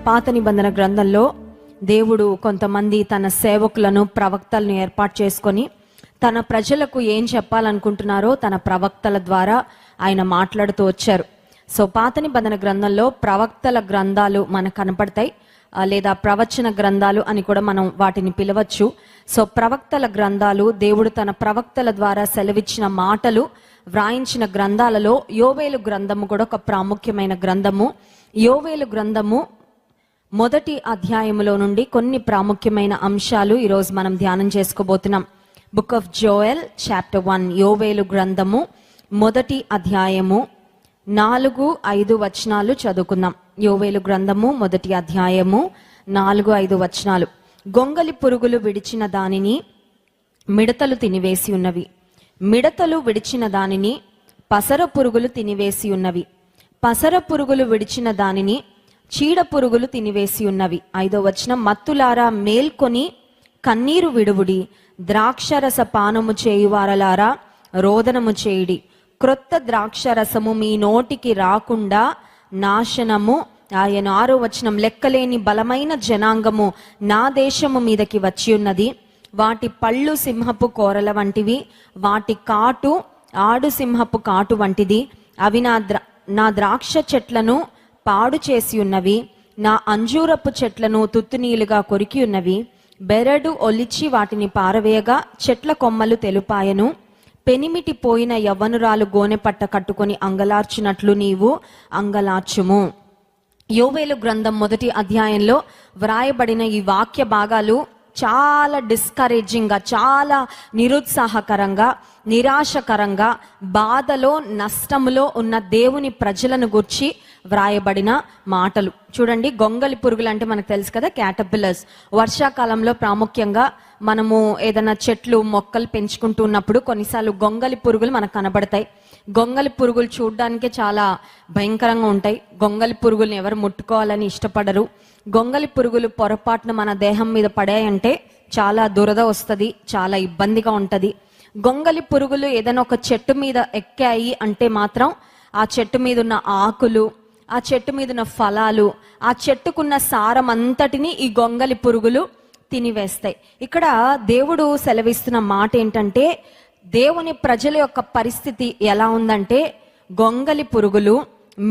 పాత నిబంధన గ్రంథంలో దేవుడు కొంతమంది తన సేవకులను ప్రవక్తలను ఏర్పాటు చేసుకొని తన ప్రజలకు ఏం చెప్పాలనుకుంటున్నారో తన ప్రవక్తల ద్వారా ఆయన మాట్లాడుతూ వచ్చారు. సో పాత నిబంధన గ్రంథంలో ప్రవక్తల గ్రంథాలు మనకు కనపడతాయి, లేదా ప్రవచన గ్రంథాలు అని కూడా మనం వాటిని పిలవచ్చు. సో ప్రవక్తల గ్రంథాలు, దేవుడు తన ప్రవక్తల ద్వారా సెలవిచ్చిన మాటలు వ్రాయించిన గ్రంథాలలో యోవేలు గ్రంథము కూడా ఒక ప్రాముఖ్యమైన గ్రంథము. యోవేలు గ్రంథము మొదటి అధ్యాయములో నుండి కొన్ని ప్రాముఖ్యమైన అంశాలు ఈరోజు మనం ధ్యానం చేసుకోబోతున్నాం. బుక్ ఆఫ్ జోయల్ చాప్టర్ 1, యోవేలు గ్రంథము మొదటి అధ్యాయము 4-5 వచనాలు చదువుకుందాం. యోవేలు గ్రంథము మొదటి అధ్యాయము 4-5 వచనాలు. గొంగలి పురుగులు విడిచిన దానిని మిడతలు తినివేసి ఉన్నవి, మిడతలు విడిచిన దానిని పసర పురుగులు తినివేసి ఉన్నవి, పసర పురుగులు విడిచిన దానిని చీడ పురుగులు తినివేసి ఉన్నవి. 5వ వచనం, మత్తులారా మేల్కొని కన్నీరు విడువుడి, ద్రాక్షరస పానము చేయువారలారా రోదనము చేయుడి, క్రొత్త ద్రాక్షరసము మీ నోటికి రాకుండా నాశనము ఆయన. 6వ వచనం, లెక్కలేని బలమైన జనాంగము నా దేశము మీదకి వచ్చి ఉన్నది, వాటి పళ్ళు సింహపు కోరల వంటివి, వాటి కాటు ఆడు సింహపు కాటు వంటిది, అవి నా ద్రాక్ష చెట్లను పాడు చేసి ఉన్నవి, నా అంజూరపు చెట్లను తుత్తునీలుగా కొరికి ఉన్నవి, బెరడు ఒలిచి వాటిని పారవేయగా చెట్ల కొమ్మలు తెలుపాయను, పెనిమిటి పోయిన యవ్వనురాలు గోనెపట్ట కట్టుకొని అంగలార్చినట్లు నీవు అంగలార్చుము. యోవేలు గ్రంథం మొదటి అధ్యాయంలో వ్రాయబడిన ఈ వాక్య భాగాలు చాలా డిస్కరేజింగ్గా, చాలా నిరుత్సాహకరంగా, నిరాశకరంగా, బాధలో నష్టములో ఉన్న దేవుని ప్రజలను గురించి వ్రాయబడిన మాటలు. చూడండి, గొంగలి పురుగులు అంటే మనకు తెలుసు కదా, క్యాటర్పిల్లర్స్. వర్షాకాలంలో ప్రాముఖ్యంగా మనము ఏదైనా చెట్లు మొక్కలు పెంచుకుంటూ ఉన్నప్పుడు కొన్నిసార్లు గొంగలి పురుగులు మనకు కనబడతాయి. గొంగలి పురుగులు చూడడానికే చాలా భయంకరంగా ఉంటాయి. గొంగలి పురుగుల్ని ఎవరు ముట్టుకోవాలని ఇష్టపడరు. గొంగలి పురుగులు పొరపాటున మన దేహం మీద పడాయంటే చాలా దురద వస్తుంది, చాలా ఇబ్బందిగా ఉంటుంది. గొంగలి పురుగులు ఏదైనా ఒక చెట్టు మీద ఎక్కాయి అంటే మాత్రం ఆ చెట్టు మీద ఉన్న ఆకులు, ఆ చెట్టు మీద ఉన్న ఫలాలు, ఆ చెట్టుకున్న సారం అంతటిని ఈ గొంగలి పురుగులు తినివేస్తాయి. ఇక్కడ దేవుడు సెలవిస్తున్న మాట ఏంటంటే, దేవుని ప్రజల యొక్క పరిస్థితి ఎలా ఉందంటే, గొంగలి పురుగులు,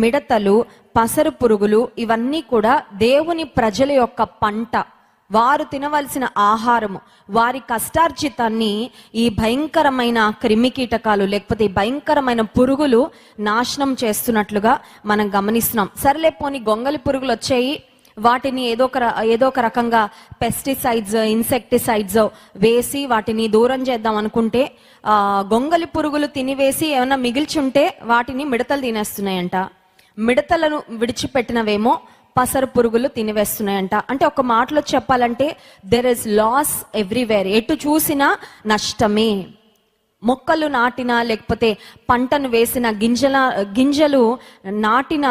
మిడతలు, పసరు పురుగులు ఇవన్నీ కూడా దేవుని ప్రజల యొక్క పంట, వారు తినవలసిన ఆహారము, వారి కష్టార్జితాన్ని ఈ భయంకరమైన క్రిమికీటకాలు లేకపోతే ఈ భయంకరమైన పురుగులు నాశనం చేస్తున్నట్లుగా మనం గమనిస్తున్నాం. సర్లే పోని గొంగలి పురుగులు వచ్చాయి, వాటిని ఏదో ఒక రకంగా పెస్టిసైడ్స్, ఇన్సెక్టిసైడ్స్ వేసి వాటిని దూరం చేద్దాం అనుకుంటే, గొంగలి పురుగులు తినివేసి ఏమైనా మిగిల్చుంటే వాటిని మిడతలు తినేస్తున్నాయంట. మిడతలను విడిచిపెట్టినవేమో పసరు పురుగులు తినివేస్తున్నాయంట. అంటే ఒక మాటలో చెప్పాలంటే దెర్ ఇస్ లాస్ ఎవ్రీవేర్. ఎటు చూసినా నష్టమే. మొక్కలు నాటిన లేకపోతే పంటను వేసిన గింజలు నాటిన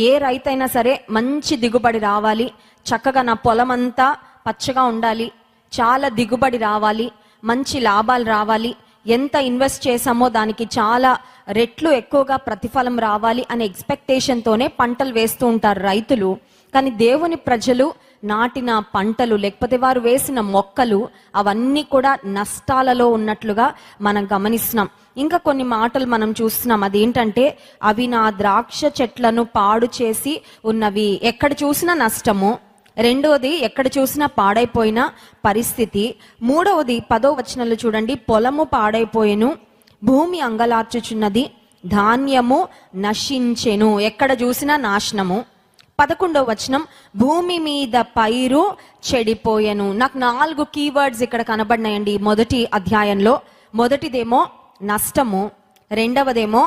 ఏ రైతైనా సరే మంచి దిగుబడి రావాలి, చక్కగా నా పొలం అంతా పచ్చగా ఉండాలి, చాలా దిగుబడి రావాలి, మంచి లాభాలు రావాలి, ఎంత ఇన్వెస్ట్ చేసామో దానికి చాలా రెట్లు ఎక్కువగా ప్రతిఫలం రావాలి అనే ఎక్స్పెక్టేషన్తోనే పంటలు వేస్తూ ఉంటారు రైతులు. కానీ దేవుని ప్రజలు నాటిన పంటలు లేకపోతే వారు వేసిన మొక్కలు అవన్నీ కూడా నష్టాలలో ఉన్నట్లుగా మనం గమనిస్తున్నాం. ఇంకా కొన్ని మాటలు మనం చూస్తున్నాం. అదేంటంటే, అవి నా ద్రాక్ష చెట్లను పాడు చేసి ఉన్నవి. ఎక్కడ చూసినా నష్టము. రెండవది, ఎక్కడ చూసినా పాడైపోయిన పరిస్థితి. మూడవది 10వ వచనంలో చూడండి, పొలము పాడైపోయెను, భూమి అంగలార్చుచున్నది, ధాన్యము నశించెను. ఎక్కడ చూసినా నాశనము. 11వ వచనం, భూమి మీద పైరు చెడిపోయెను. నాకు 4 కీవర్డ్స్ ఇక్కడ కనబడినాయండి మొదటి అధ్యాయంలో. మొదటిదేమో నష్టము, రెండవదేమో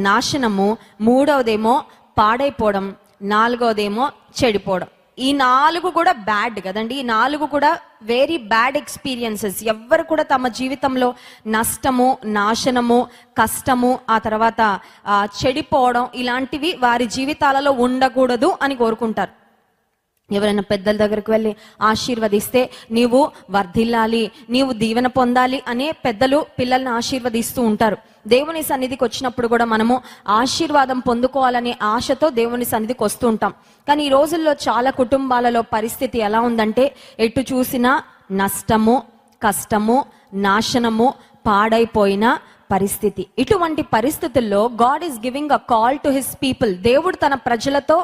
నాశనము, మూడవదేమో పాడైపోవడం, 4వదేమో చెడిపోవడం. ఈ 4 కూడా బ్యాడ్ కదండి. ఈ 4 కూడా వెరీ బ్యాడ్ ఎక్స్పీరియన్సెస్. ఎవ్వరు కూడా తమ జీవితంలో నష్టము, నాశనము, కష్టము, ఆ తర్వాత చెడిపోవడం ఇలాంటివి వారి జీవితాలలో ఉండకూడదు అని కోరుకుంటారు. ఎవరైనా పెద్దల దగ్గరికి వెళ్ళి ఆశీర్వదిస్తే నీవు వర్ధిల్లాలి, నీవు దీవెన పొందాలి అనే పెద్దలు పిల్లల్ని ఆశీర్వదిస్తూ ఉంటారు. దేవుని సన్నిధికి వచ్చినప్పుడు కూడా మనము ఆశీర్వాదం పొందుకోవాలనే ఆశతో దేవుని సన్నిధికి వస్తూ ఉంటాం. కానీ ఈ రోజుల్లో చాలా కుటుంబాలలో పరిస్థితి ఎలా ఉందంటే ఎటు చూసినా నష్టము, కష్టము, నాశనము, పాడైపోయిన పరిస్థితి. ఇటువంటి పరిస్థితుల్లో God is giving a call to his people. దేవుడు తన ప్రజలతో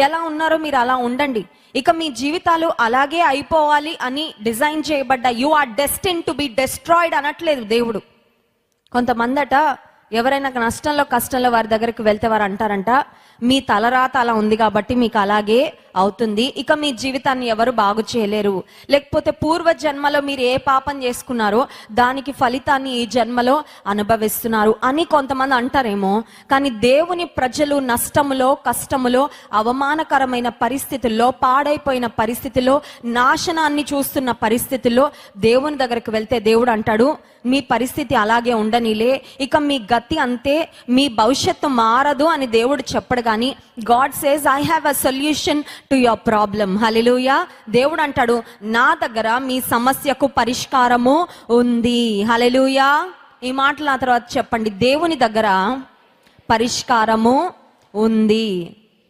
ఎలా ఉన్నారో మీరు అలా ఉండండి. ఇక మీ జీవితాలు అలాగే అయిపోవాలి అని డిజైన్ చేయబడ్డ, you are destined to be destroyed అనట్లేదు దేవుడు. కొంతమందట ఎవరైనా నష్టంలో కష్టంలో వారి దగ్గరికి వెళ్తే వారు అంటారంట, మీ తలరాత అలా ఉంది కాబట్టి మీకు అలాగే అవుతుంది, ఇక మీ జీవితాన్ని ఎవరు బాగు చేయలేరు, లేకపోతే పూర్వ జన్మలో మీరు ఏ పాపం చేసుకున్నారో దానికి ఫలితాన్ని ఈ జన్మలో అనుభవిస్తున్నారు అని కొంతమంది అంటారేమో. కానీ దేవుని ప్రజలు నష్టములో, కష్టములో, అవమానకరమైన పరిస్థితుల్లో, పాడైపోయిన పరిస్థితుల్లో, నాశనాన్ని చూస్తున్న పరిస్థితుల్లో దేవుని దగ్గరికి వెళ్తే దేవుడు అంటాడు, మీ పరిస్థితి అలాగే ఉండనిలే, ఇక మీ గతి అంతే, మీ భవిష్యత్తు మారదు అని దేవుడు చెప్పడు. కానీ God says I have a solution to your problem. Hallelujah. దేవుడు అంటాడు, నా దగ్గర మీ సమస్యకు పరిష్కారము ఉంది. హల్లెలూయా. ఈ మాటలు ఆ తర్వాత చెప్పండి. దేవుని దగ్గర పరిష్కారము ఉంది.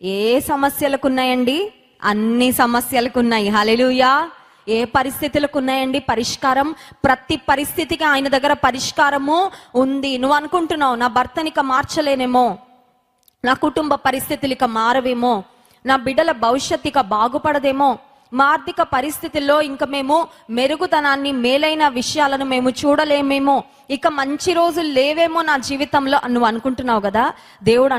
ఏ సమస్యలకు ఉన్నాయండి? అన్ని సమస్యలకు ఉన్నాయి. హల్లెలూయా. ఏ పరిస్థితులకు ఉన్నాయండి పరిష్కారం? ప్రతి పరిస్థితికి ఆయన దగ్గర పరిష్కారము ఉంది. నువ్వు అనుకుంటున్నావు, నా భర్తని ఇక మార్చలేనేమో, నా కుటుంబ పరిస్థితులు ఇక మారవేమో, నా బిడ్డల భవిష్యత్తు ఇక బాగుపడదేమో, మా ఆర్థిక పరిస్థితుల్లో ఇంక మేము మెరుగుతనాన్ని, మేలైన విషయాలను మేము చూడలేమేమో, ఇక మంచి రోజులు లేవేమో నా జీవితంలో నువ్వు అనుకుంటున్నావు కదా. దేవుడు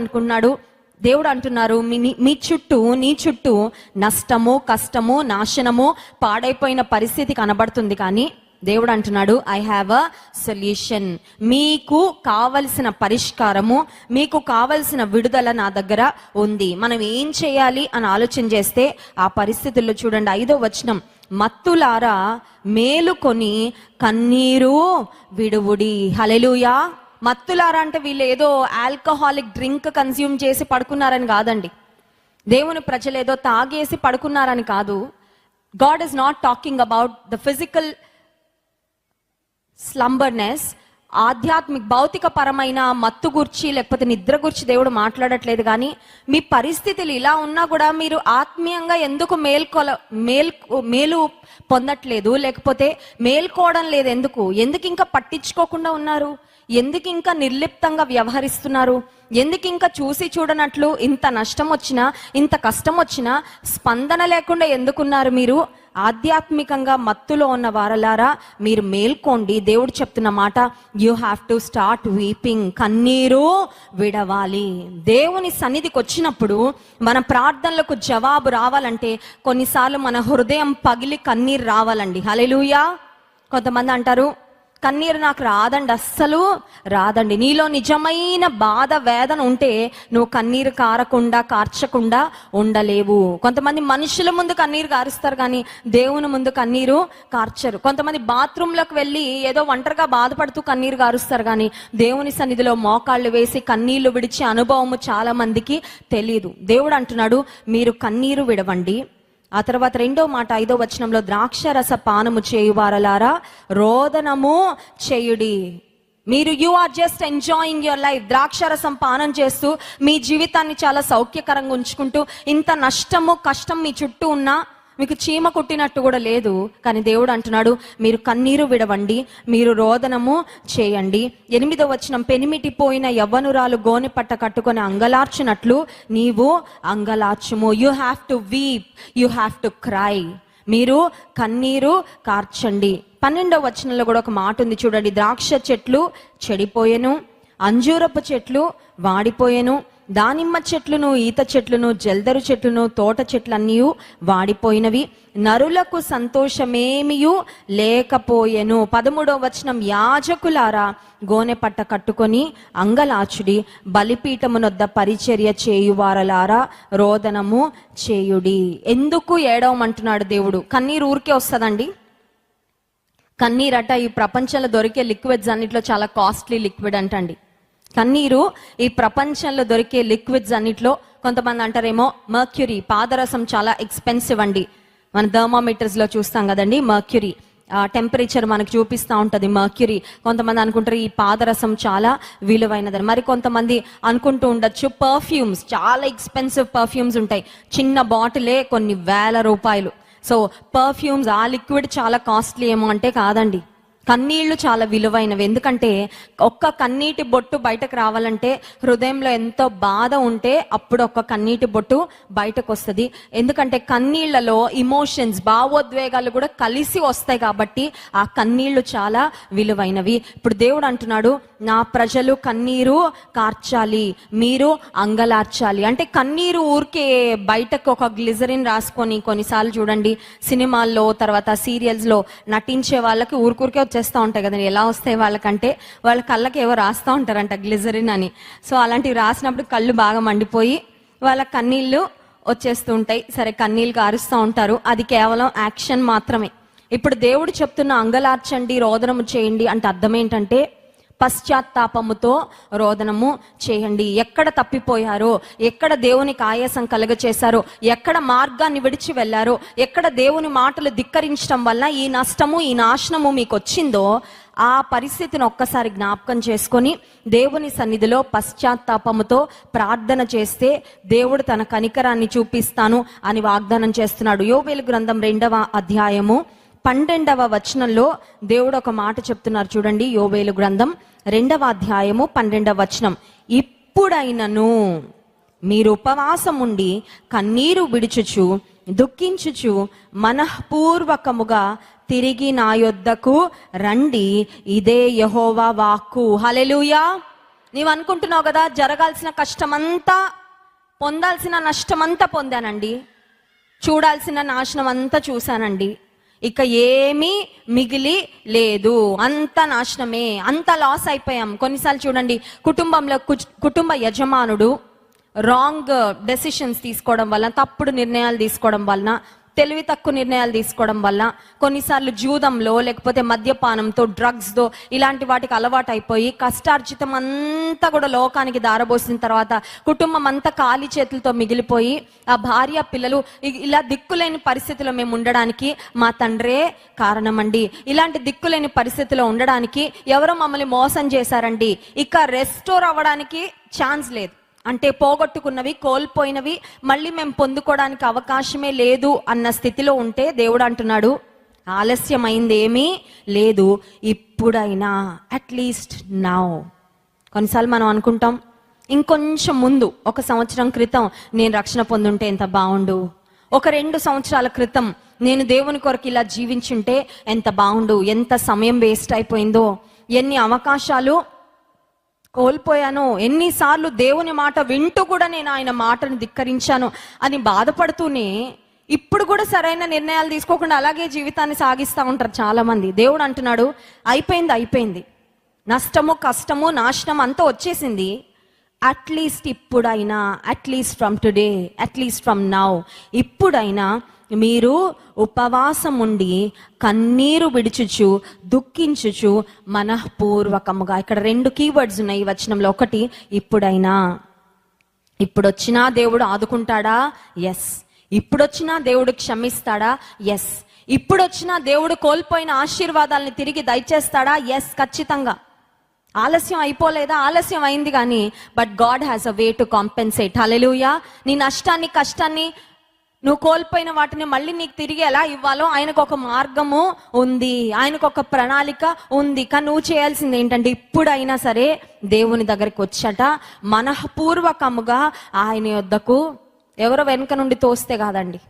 అంటున్నారు, మీ చుట్టూ, నీ చుట్టూ నష్టము, కష్టము, నాశనము, పాడైపోయిన పరిస్థితి కనబడుతుంది. కానీ దేవుడు అంటున్నాడు, ఐ హ్యావ్ అ సొల్యూషన్. మీకు కావలసిన పరిష్కారము, మీకు కావలసిన విడుదల నా దగ్గర ఉంది. మనం ఏం చేయాలి అని ఆలోచన చేస్తే ఆ పరిస్థితుల్లో చూడండి 5వ వచనం, మత్తులారా మేలుకొని కన్నీరు విడువుడి. హల్లెలూయా. మత్తులారా అంటే వీళ్ళు ఏదో ఆల్కహాలిక్ డ్రింక్ కన్స్యూమ్ చేసి పడుకున్నారని కాదండి. దేవుని ప్రజలు ఏదో తాగేసి పడుకున్నారని కాదు. God is not talking about the physical slumberness, ఆధ్యాత్మిక భౌతిక పరమైన మత్తు గురించి లేకపోతే నిద్ర గురించి దేవుడు మాట్లాడట్లేదు. కానీ మీ పరిస్థితులు ఇలా ఉన్నా కూడా మీరు ఆత్మీయంగా ఎందుకు మేలు పొందట్లేదు, లేకపోతే మేల్కోవడం లేదు? ఎందుకు ఇంకా పట్టించుకోకుండా ఉన్నారు? ఎందుకు ఇంకా నిర్లిప్తంగా వ్యవహరిస్తున్నారు? ఎందుకు ఇంకా చూసి చూడనట్లు ఇంత నష్టం వచ్చినా, ఇంత కష్టం వచ్చినా స్పందన లేకుండా ఎందుకున్నారు మీరు? ఆధ్యాత్మికంగా మత్తులో ఉన్న వారలారా మీరు మేల్కోండి. దేవుడు చెప్తున్న మాట, you have to start weeping. కన్నీరు విడవాలి. దేవుని సన్నిధికి వచ్చినప్పుడు మన ప్రార్థనలకు జవాబు రావాలంటే కొన్నిసార్లు మన హృదయం పగిలి కన్నీరు రావాలండి. హల్లెలూయా. కొంతమంది అంటారు, కన్నీరు నాకు రాదండి, అస్సలు రాదండి. నీలో నిజమైన బాధ, వేదన ఉంటే నువ్వు కన్నీరు కార్చకుండా ఉండలేవు. కొంతమంది మనుషుల ముందు కన్నీరు కారుస్తారు కానీ దేవుని ముందు కన్నీరు కార్చరు. కొంతమంది బాత్రూంలోకి వెళ్ళి ఏదో ఒంటరిగా బాధపడుతూ కన్నీరు కారుస్తారు కానీ దేవుని సన్నిధిలో మోకాళ్ళు వేసి కన్నీళ్లు విడిచే అనుభవము చాలా మందికి తెలియదు. దేవుడు అంటున్నాడు, మీరు కన్నీరు విడవండి. ఆ తర్వాత 2వ మాట 5వ వచనంలో, ద్రాక్షరస పానము చేయువారలారా రోదనము చేయుడి. మీరు you are just enjoying your life. ద్రాక్షరసం పానం చేస్తూ మీ జీవితాన్ని చాలా సౌఖ్యకరంగా ఉంచుకుంటూ ఇంత నష్టము, కష్టం మీ చుట్టూ ఉన్నా మీకు చీమ కుట్టినట్టు కూడా లేదు. కానీ దేవుడు అంటున్నాడు, మీరు కన్నీరు విడవండి, మీరు రోదనము చేయండి. 8వ వచనం, పెనిమిటిపోయిన యవ్వనురాలు గోనె పట్ట కట్టుకొని అంగలార్చినట్లు నీవు అంగలార్చుము. You have to weep, you have to cry. మీరు కన్నీరు కార్చండి. 12వ వచనంలో కూడా ఒక మాట ఉంది చూడండి, ద్రాక్ష చెట్లు చెడిపోయెను, అంజూరపు చెట్లు వాడిపోయెను, దానిమ్మ చెట్లును, ఈత చెట్లును, జల్దరు చెట్లును, తోట చెట్లన్నీ వాడిపోయినవి, నరులకు సంతోషమేమియు లేకపోయెను. 13వ వచనం, యాజకులారా గోనె పట్ట కట్టుకొని అంగలాచుడి, బలిపీఠమునొద్ద పరిచర్య చేయువారలారా రోదనము చేయుడి. ఎందుకు ఏడవమంటున్నాడు దేవుడు? కన్నీరు ఊరికే వస్తుందండి? కన్నీరట ఈ ప్రపంచంలో దొరికే లిక్విడ్స్ అన్నిట్లో చాలా కాస్ట్లీ లిక్విడ్ అంటండి. కన్నీరు ఈ ప్రపంచంలో దొరికే లిక్విడ్స్ అన్నిట్లో కొంతమంది అంటారేమో మర్క్యూరీ, పాదరసం చాలా ఎక్స్పెన్సివ్ అండి. మన థర్మామీటర్స్ లో చూస్తాం కదండి, మర్క్యూరీ టెంపరేచర్ మనకు చూపిస్తూ ఉంటుంది మర్క్యూరీ. కొంతమంది అనుకుంటారు ఈ పాదరసం చాలా విలువైనదని. మరి కొంతమంది అనుకుంటూ ఉండొచ్చు పర్ఫ్యూమ్స్, చాలా ఎక్స్పెన్సివ్ పర్ఫ్యూమ్స్ ఉంటాయి, చిన్న బాటిలే కొన్ని వేల రూపాయలు. సో పర్ఫ్యూమ్స్, ఆ లిక్విడ్ చాలా కాస్ట్లీ ఏమో అంటే కాదండి. కన్నీళ్లు చాలా విలువైనవి. ఎందుకంటే ఒక్క కన్నీటి బొట్టు బయటకు రావాలంటే హృదయంలో ఎంతో బాధ ఉంటే అప్పుడు ఒక్క కన్నీటి బొట్టు బయటకు వస్తుంది. ఎందుకంటే కన్నీళ్లలో ఇమోషన్స్, భావోద్వేగాలు కూడా కలిసి వస్తాయి కాబట్టి ఆ కన్నీళ్లు చాలా విలువైనవి. ఇప్పుడు దేవుడు అంటున్నాడు, నా ప్రజలు కన్నీరు కార్చాలి, మీరు అంగలార్చాలి. అంటే కన్నీరు ఊరికే బయటకు ఒక గ్లిజరిన్ రాసుకొని, కొన్నిసార్లు చూడండి సినిమాల్లో తర్వాత సీరియల్స్ లో నటించే వాళ్ళకి ఊరికూరికే వచ్చేస్తూ ఉంటాయి కదండి. ఎలా వస్తాయి వాళ్ళకంటే వాళ్ళ కళ్ళకి ఏవో రాస్తూ ఉంటారంట గ్లిజరిన్ అని. సో అలాంటివి రాసినప్పుడు కళ్ళు బాగా మండిపోయి వాళ్ళ కన్నీళ్లు వచ్చేస్తూ ఉంటాయి. సరే, కన్నీళ్ళు కారుస్తూ ఉంటారు, అది కేవలం యాక్షన్ మాత్రమే. ఇప్పుడు దేవుడు చెప్తున్న అంగలార్చండి, రోదనము చేయండి అంటే అర్థం ఏంటంటే పశ్చాత్తాపముతో రోదనము చేయండి. ఎక్కడ తప్పిపోయారో, ఎక్కడ దేవునికి ఆయాసం కలుగ చేశారో, ఎక్కడ మార్గాన్ని విడిచి వెళ్ళారో, ఎక్కడ దేవుని మాటలు ధిక్కరించడం వల్ల ఈ నష్టము ఈ నాశనము మీకు వచ్చిందో ఆ పరిస్థితిని ఒక్కసారి జ్ఞాపకం చేసుకొని దేవుని సన్నిధిలో పశ్చాత్తాపముతో ప్రార్థన చేస్తే దేవుడు తన కనికరాన్ని చూపిస్తాను అని వాగ్దానం చేస్తున్నాడు. యోవేలు గ్రంథం 2వ అధ్యాయము 12వ వచనంలో దేవుడు ఒక మాట చెప్తున్నారు చూడండి. యోవేలు గ్రంథం 2వ అధ్యాయము 12వ వచనం, ఇప్పుడైనను మీరు ఉపవాసం ఉండి కన్నీరు విడుచుచు దుఃఖించుచు మనఃపూర్వకముగా తిరిగి నా యొద్దకు రండి, ఇదే యెహోవా వాక్కు. హల్లెలూయా. నీవు అనుకుంటున్నావు కదా, జరగాల్సిన కష్టమంతా, పొందాల్సిన నష్టమంతా పొందానండి, చూడాల్సిన నాశనం అంతా చూశానండి, ఇక ఏమీ మిగిలి లేదు, అంత నాశనమే, అంత లాస్ అయిపోయాం. కొన్నిసార్లు చూడండి, కుటుంబంలో కుటుంబ యజమానుడు రాంగ్ డెసిషన్స్ తీసుకోవడం వల్ల, తప్పుడు నిర్ణయాలు తీసుకోవడం వలన, తెలివి తక్కువ నిర్ణయాలు తీసుకోవడం వల్ల, కొన్నిసార్లు జూదంలో లేకపోతే మద్యపానంతో, డ్రగ్స్తో ఇలాంటి వాటికి అలవాటు అయిపోయి కష్టార్జితం అంతా కూడా లోకానికి దారబోసిన తర్వాత కుటుంబం అంతా ఖాళీ చేతులతో మిగిలిపోయి ఆ భార్య పిల్లలు ఇలా దిక్కులేని పరిస్థితిలో మేము ఉండడానికి మా తండ్రే కారణమండి. ఇలాంటి దిక్కులేని పరిస్థితిలో ఉండడానికి ఎవరో మమ్మల్ని మోసం చేశారండి, ఇక రెస్టోర్ అవ్వడానికి ఛాన్స్ లేదు. అంటే పోగొట్టుకున్నవి, కోల్పోయినవి మళ్ళీ మేము పొందుకోవడానికి అవకాశమే లేదు అన్న స్థితిలో ఉంటే దేవుడు అంటున్నాడు, ఆలస్యమైంది ఏమీ లేదు, ఇప్పుడైనా, అట్లీస్ట్ నౌ. కొన్నిసార్లు మనం అనుకుంటాం, ఇంకొంచెం ముందు, 1 సంవత్సరం క్రితం నేను రక్షణ పొందుంటే ఎంత బాగుండు, ఒక 2 సంవత్సరాల క్రితం నేను దేవుని కొరకు ఇలా జీవించుంటే ఎంత బాగుండు, ఎంత సమయం వేస్ట్ అయిపోయిందో, ఎన్ని అవకాశాలు కోల్పోయాను, ఎన్నిసార్లు దేవుని మాట వింటూ కూడా నేను ఆయన మాటను ధిక్కరించాను అని బాధపడుతూనే ఇప్పుడు కూడా సరైన నిర్ణయాలు తీసుకోకుండా అలాగే జీవితాన్ని సాగిస్తూ ఉంటారు చాలా మంది. దేవుడు అంటున్నాడు, అయిపోయింది, నష్టము కష్టము నాశనం అంతా వచ్చేసింది, అట్లీస్ట్ ఇప్పుడైనా, at least from today, at least from now, ఇప్పుడైనా మీరు ఉపవాసం ఉండి కన్నీరు విడుచుచు దుఃఖించుచు మనఃపూర్వకముగా. ఇక్కడ 2 కీవర్డ్స్ ఉన్నాయి ఈ వచనంలో. ఒకటి ఇప్పుడైనా, ఇప్పుడొచ్చినా దేవుడు ఆదుకుంటాడా? ఎస్. ఇప్పుడొచ్చినా దేవుడు క్షమిస్తాడా? ఎస్. ఇప్పుడొచ్చినా దేవుడు కోల్పోయిన ఆశీర్వాదాలని తిరిగి దయచేస్తాడా? ఎస్, ఖచ్చితంగా. ఆలస్యం అయిపోలేదా? ఆలస్యం అయింది కానీ but God has a way to compensate. Hallelujah. నీ నష్టాన్ని, కష్టాన్ని, నువ్వు కోల్పోయిన వాటిని మళ్ళీ నీకు తిరిగి ఎలా ఇవ్వాలో ఆయనకు ఒక మార్గము ఉంది, ఆయనకు ఒక ప్రణాళిక ఉంది. కానీ నువ్వు చేయాల్సింది ఏంటంటే ఇప్పుడైనా సరే దేవుని దగ్గరికి వచ్చట మనఃపూర్వకముగా ఆయన యొద్దకు. ఎవరో వెనుక నుండి తోస్తే కాదండి.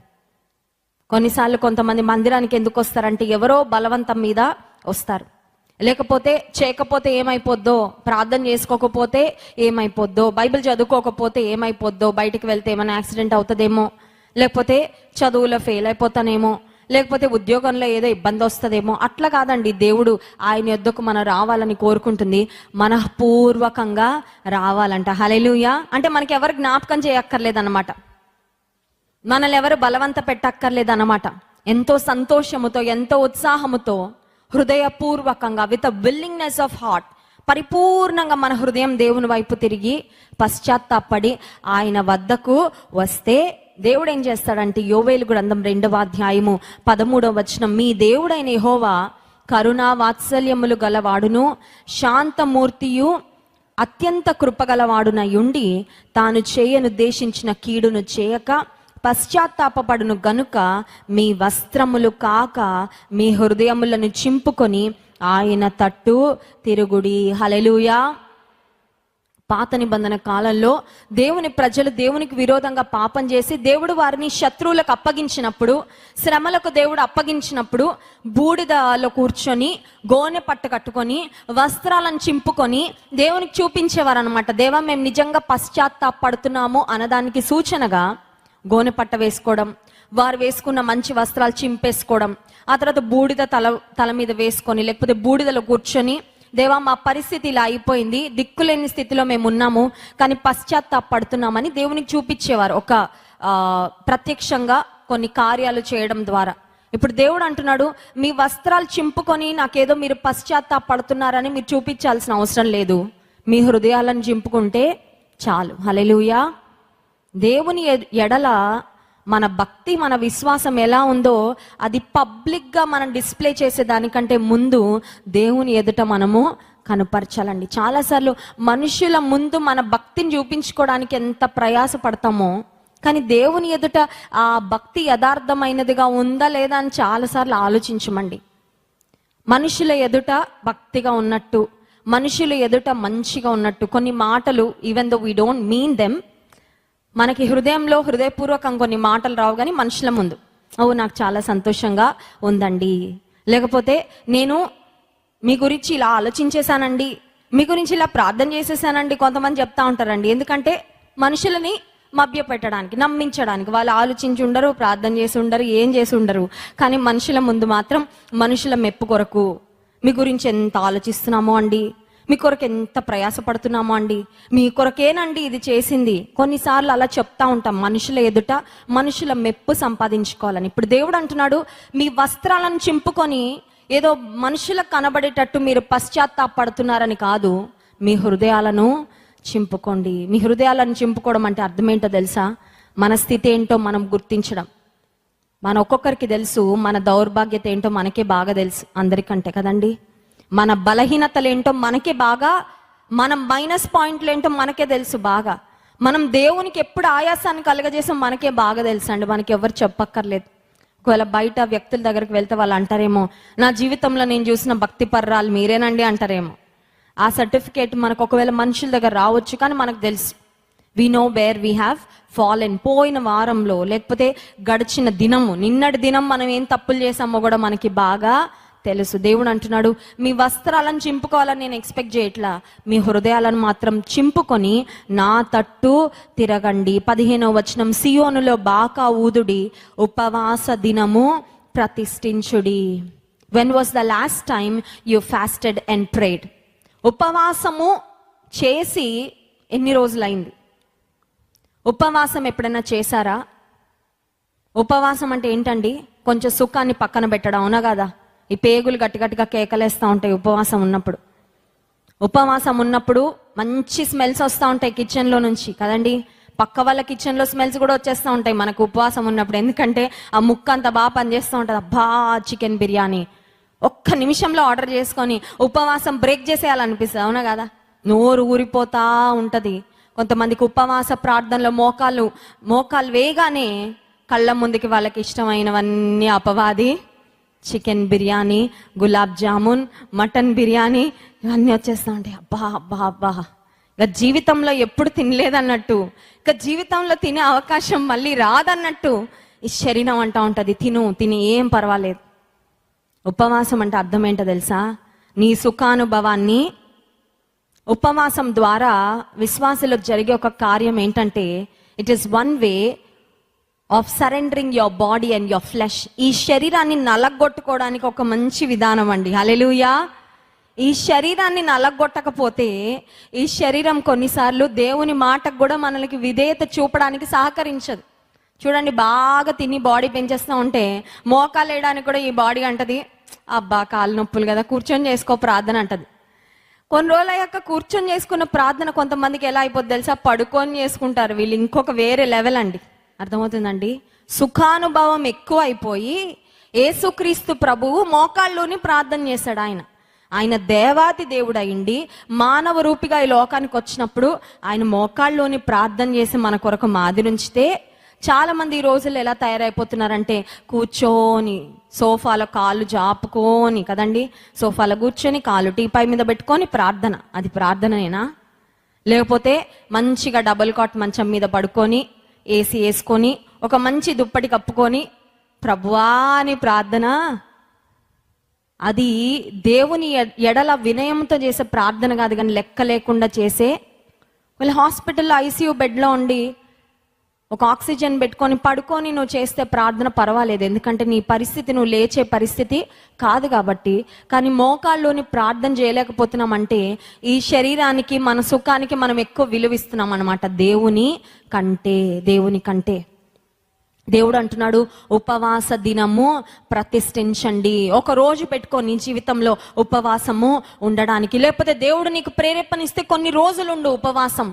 కొన్నిసార్లు కొంతమంది మందిరానికి ఎందుకు వస్తారంటే ఎవరో బలవంతం మీద వస్తారు, లేకపోతే చేయకపోతే ఏమైపోద్దో, ప్రార్థన చేసుకోకపోతే ఏమైపోద్దో, బైబిల్ చదువుకోకపోతే ఏమైపోద్దో, బయటికి వెళ్తే ఏమైనా యాక్సిడెంట్ అవుతుందేమో, లేకపోతే చదువులో ఫెయిల్ అయిపోతానేమో, లేకపోతే ఉద్యోగంలో ఏదో ఇబ్బంది వస్తుందేమో. అట్లా కాదండి, దేవుడు ఆయన యొద్దకు మనం రావాలని కోరుకుంటుంది, మనఃపూర్వకంగా రావాలంట. హల్లెలూయా. అంటే మనకి ఎవరు జ్ఞాపకం చేయక్కర్లేదన్నమాట, మనల్ని ఎవరు బలవంత పెట్టక్కర్లేదన్నమాట. ఎంతో సంతోషముతో, ఎంతో ఉత్సాహముతో, హృదయపూర్వకంగా, with a willingness of heart పరిపూర్ణంగా మన హృదయం దేవుని వైపు తిరిగి పశ్చాత్తాపడి ఆయన వద్దకు వస్తే దేవుడు ఏం చేస్తాడంటే, యోవేలు గ్రంథం 2వ అధ్యాయము 13వ వచనం, మీ దేవుడైన యెహోవా కరుణా వాత్సల్యములు గలవాడును శాంతమూర్తియు అత్యంత కృపగలవాడునయుండి తాను చేయనుద్దేశించిన కీడును చేయక పశ్చాత్తాపపడును గనుక మీ వస్త్రములు కాక మీ హృదయములను చింపుకొని ఆయన తట్టు తిరుగుడి. హల్లెలూయా. పాత నిబంధన కాలంలో దేవుని ప్రజలు దేవునికి విరోధంగా పాపం చేసి దేవుడు వారిని శత్రువులకు అప్పగించినప్పుడు, శ్రమలకు దేవుడు అప్పగించినప్పుడు బూడిదలో కూర్చొని గోనె పట్టు కట్టుకొని వస్త్రాలను చింపుకొని దేవునికి చూపించేవారు అనమాట. దేవా, మేము నిజంగా పశ్చాత్తాపడుతున్నాము అన్నదానికి సూచనగా గోనె పట్ట వేసుకోవడం, వారు వేసుకున్న మంచి వస్త్రాలు చింపేసుకోవడం, ఆ తర్వాత బూడిద తల మీద వేసుకొని లేకపోతే బూడిదలో కూర్చొని, దేవా మా పరిస్థితి ఇలా అయిపోయింది, దిక్కులేని స్థితిలో మేము ఉన్నాము కానీ పశ్చాత్తాపడుతున్నామని దేవునికి చూపించేవారు ఒక ప్రత్యక్షంగా కొన్ని కార్యాలు చేయడం ద్వారా. ఇప్పుడు దేవుడు అంటున్నాడు, మీ వస్త్రాలు చింపుకొని నాకేదో మీరు పశ్చాత్తాపడుతున్నారని మీరు చూపించాల్సిన అవసరం లేదు, మీ హృదయాలను చింపుకుంటే చాలు. హల్లెలూయా. దేవుని ఎడల మన భక్తి, మన విశ్వాసం ఎలా ఉందో అది పబ్లిక్గా మనం డిస్ప్లే చేసేదానికంటే ముందు దేవుని ఎదుట మనము కనపరచాలండి. చాలాసార్లు మనుషుల ముందు మన భక్తిని చూపించుకోవడానికి ఎంత ప్రయాసపడతామో, కానీ దేవుని ఎదుట ఆ భక్తి యథార్థమైనదిగా ఉందా లేదా అని చాలాసార్లు ఆలోచించమండి. మనుషుల ఎదుట భక్తిగా ఉన్నట్టు, మనుషుల ఎదుట మంచిగా ఉన్నట్టు కొన్ని మాటలు, even though we don't mean them, మనకి హృదయంలో హృదయపూర్వకం కొన్ని మాటలు రావు, కానీ మనుషుల ముందు నాకు చాలా సంతోషంగా ఉందండి, లేకపోతే నేను మీ గురించి ఇలా ఆలోచించేశానండి, మీ గురించి ఇలా ప్రార్థన చేసేసానండి, కొంతమంది చెప్తా ఉంటారండి. ఎందుకంటే మనుషులని మభ్యపెట్టడానికి, నమ్మించడానికి. వాళ్ళు ఆలోచించి ఉండరు, ప్రార్థన చేసి ఉండరు, ఏం చేసి ఉండరు, కానీ మనుషుల ముందు మాత్రం మనుషుల మెప్పు కొరకు మీ గురించి ఎంత ఆలోచిస్తున్నామో అండి, మీ కొరకు ఎంత ప్రయాసపడుతున్నామో అండి, మీ కొరకేనండి ఇది చేసింది. కొన్నిసార్లు అలా చెప్తా ఉంటాం మనుషుల ఎదుట, మనుషుల మెప్పు సంపాదించుకోవాలని. ఇప్పుడు దేవుడు అంటున్నాడు, మీ వస్త్రాలను చింపుకొని ఏదో మనుషులకు కనబడేటట్టు మీరు పశ్చాత్తాపడుతున్నారని కాదు, మీ హృదయాలను చింపుకోండి. మీ హృదయాలను చింపుకోవడం అంటే అర్థం ఏంటో తెలుసా? మన స్థితి ఏంటో మనం గుర్తించడం. మన ఒక్కొక్కరికి తెలుసు, మన దౌర్భాగ్యత ఏంటో మనకే బాగా తెలుసు, అందరికంటే కదండి. మన బలహీనతలు ఏంటో మనకే బాగా, మన మైనస్ పాయింట్లు ఏంటో మనకే తెలుసు బాగా. మనం దేవునికి ఎప్పుడు ఆయాసాన్ని కలగజేసాం మనకే బాగా తెలుసు అండి, మనకి ఎవరు చెప్పక్కర్లేదు. ఒకవేళ బయట వ్యక్తుల దగ్గరికి వెళ్తే వాళ్ళు అంటారేమో, నా జీవితంలో నేను చూసిన భక్తి పర్రాలు మీరేనండి అంటారేమో. ఆ సర్టిఫికేట్ మనకు ఒకవేళ మనుషుల దగ్గర రావచ్చు, కానీ మనకు తెలుసు, we know where we have fallen. పోయిన వారంలో లేకపోతే గడిచిన దినము, నిన్నటి దినం మనం ఏం తప్పులు చేసామో కూడా మనకి బాగా తెలుసు. దేవుడు అంటున్నాడు, మీ వస్త్రాలను చింపుకోవాలని నేను ఎక్స్పెక్ట్ చేయట్లా, మీ హృదయాలను మాత్రం చింపుకొని నా తట్టు తిరగండి. 15వ వచనం, సియోనులో బాకా ఊదుడి, ఉపవాస దినము ప్రతిష్ఠించుడి. When was the last time you fasted and prayed? ఉపవాసము చేసి ఎన్ని రోజులైంది? ఉపవాసం ఎప్పుడైనా చేశారా? ఉపవాసం అంటే ఏంటండి? కొంచెం సుఖాన్ని పక్కన పెట్టడం, అవునా కదా? ఈ పేగులు గట్టిగా కేకలేస్తూ ఉంటాయి ఉపవాసం ఉన్నప్పుడు. ఉపవాసం ఉన్నప్పుడు మంచి స్మెల్స్ వస్తూ ఉంటాయి కిచెన్లో నుంచి కదండి. పక్క వాళ్ళ కిచెన్లో స్మెల్స్ కూడా వచ్చేస్తూ ఉంటాయి మనకు ఉపవాసం ఉన్నప్పుడు. ఎందుకంటే ఆ ముక్క అంత బాగా పనిచేస్తూ ఉంటుంది. అబ్బా, చికెన్ బిర్యానీ ఒక్క నిమిషంలో ఆర్డర్ చేసుకొని ఉపవాసం బ్రేక్ చేసేయాలనిపిస్తుంది, అవునా కదా? నోరు ఊరిపోతా ఉంటుంది. కొంతమందికి ఉపవాస ప్రార్థనలో మోకాలు వేయగానే కళ్ళ ముందుకి వాళ్ళకి ఇష్టమైనవన్నీ అపవాది, చికెన్ బిర్యానీ, గులాబ్ జామున్, మటన్ బిర్యానీ ఇవన్నీ వచ్చేస్తూ ఉంటాయి. అబ్బా అబ్బా అబ్బా, ఇక జీవితంలో ఎప్పుడు తినలేదన్నట్టు, ఇక జీవితంలో తినే అవకాశం మళ్ళీ రాదన్నట్టు ఈ శరీరం అంటా ఉంటుంది, తిని ఏం పర్వాలేదు. ఉపవాసం అంటే అర్థం ఏంటో తెలుసా? నీ సుఖానుభవాన్ని, ఉపవాసం ద్వారా విశ్వాసులకు జరిగే ఒక కార్యం ఏంటంటే, it is one way of surrendering your body and your flesh. ఈ శరీరాన్ని నలగొట్టుకోవడానికి ఒక మంచి విధానం అండి. హల్లెలూయా. ఈ శరీరాన్ని నలగొట్టకపోతే ఈ శరీరం కొన్నిసార్లు దేవుని మాటకు కూడా మనకి విధేయత చూపడానికి సహకరించదు. చూడండి, బాగా తిని బాడీ పెంచేస్తూ ఉంటే మోకాలు వేయడానికి కూడా ఈ బాడీ అంటది, అబ్బా కాలు నొప్పులు కదా, కూర్చొని చేసుకో ప్రార్థన అంటది. కొన్ని రోజులు అయ్యాక కూర్చొని చేసుకున్న ప్రార్థన కొంతమందికి ఎలా అయిపోద్ది తెలుసా? పడుకొని చేసుకుంటారు. వీళ్ళు ఇంకొక వేరే లెవెల్ అండి. అర్థమవుతుందండి? సుఖానుభవం ఎక్కువ అయిపోయి యేసుక్రీస్తు ప్రభువు మోకాళ్ళలోని ప్రార్థన చేశాడు. ఆయన దేవాతి దేవుడు అయిండి మానవ రూపిగా ఈ లోకానికి వచ్చినప్పుడు ఆయన మోకాళ్ళలోని ప్రార్థన చేసి మన కొరకు మాదిరించితే, చాలా మంది ఈ రోజుల్లో ఎలా తయారైపోతున్నారంటే కూర్చొని సోఫాలో కాళ్ళు జాపుకొని, కదండి, సోఫాలో కూర్చొని కాళ్ళు టీపాయ్ మీద పెట్టుకొని ప్రార్థన. అది ప్రార్థనేనా? లేకపోతే మంచిగా డబుల్ కాట్ మంచం మీద పడుకొని ఏసీ వేసుకొని ఒక మంచి దుప్పటి కప్పుకొని ప్రభువా అని ప్రార్థన. అది దేవుని ఎడల వినయంతో చేసే ప్రార్థన కాదు, కానీ లెక్క లేకుండా చేసే. వాళ్ళు హాస్పిటల్లో ఐసీయూ బెడ్లో ఉండి ఒక ఆక్సిజన్ పెట్టుకొని పడుకొని నువ్వు చేస్తే ప్రార్థన పర్వాలేదు, ఎందుకంటే నీ పరిస్థితి నువ్వు లేచే పరిస్థితి కాదు కాబట్టి. కానీ మోకాళ్ళలోని ప్రార్థన చేయలేకపోతున్నామంటే ఈ శరీరానికి మన సుఖానికి మనం ఎక్కువ విలువిస్తున్నాం అన్నమాట దేవుని కంటే. దేవుడు అంటున్నాడు ఉపవాస దినము ప్రతిష్ఠించండి. ఒక రోజు పెట్టుకొని జీవితంలో ఉపవాసము ఉండడానికి. లేకపోతే దేవుడు నీకు ప్రేరేపణిస్తే కొన్ని రోజులుండు ఉపవాసం.